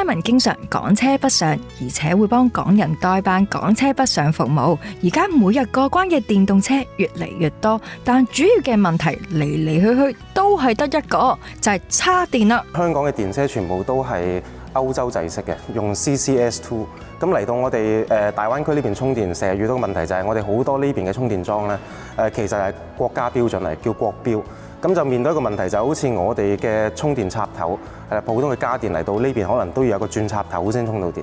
Simon 經常港車北上，而且會幫港人代辦港車北上服務。而家每日過關嘅電動車越嚟越多，但主要嘅問題嚟嚟去去都係得一個，就係叉電啦。香港嘅電車全部都係歐洲製式嘅，用 CCS2。咁嚟到我哋大灣區呢邊充電，成日遇到嘅問題就係我哋好多呢邊嘅充電樁咧，其實係國家標準嚟，叫國標。咁就面對一個問題，就好似我哋嘅充電插頭，普通嘅家電嚟到呢邊，可能都要有個轉插頭先充到電。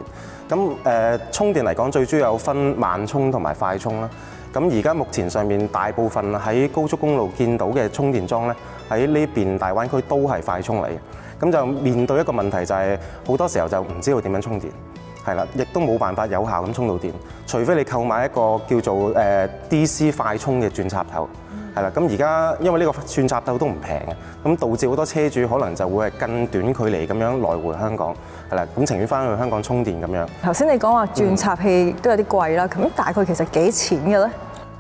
咁充電嚟講，最主要有分慢充同埋快充啦。咁而家目前上面大部分喺高速公路見到嘅充電樁咧，喺呢邊大灣區都係快充嚟嘅。咁就面對一個問題，就係好多時候就唔知道點樣充電，係啦，亦都冇辦法有效咁充到電，除非你購買一個叫做DC 快充嘅轉插頭。係啦，咁而家因為呢個轉插頭都唔平嘅，咁導致好多車主可能就會係更短距離咁樣來回香港，係啦，咁情願翻去香港充電咁樣。頭先你講話轉插器都有啲貴啦，咁大概其實幾錢嘅咧？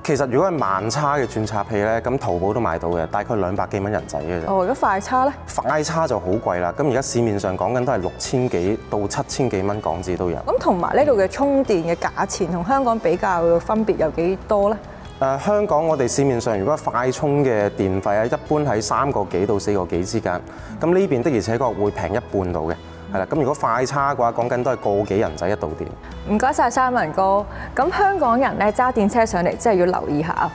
其實如果係慢叉嘅轉插器咧，咁淘寶都買到嘅，大概200幾蚊人仔嘅啫。哦，如果快叉咧？快叉就好貴啦，咁而家市面上講緊都係6000幾到7000幾蚊港紙都有。咁同埋呢度嘅充電嘅價錢同香港比較分別有幾多咧？香港我哋市面上如果快充嘅電費啊，一般喺3個幾到4個幾之間。咁呢邊的而且確會平一半到嘅，係啦。咁如果快叉嘅話，講緊都係個幾人仔一度電。唔該晒 Simon 哥。咁香港人咧揸電車上嚟，真係要留意下。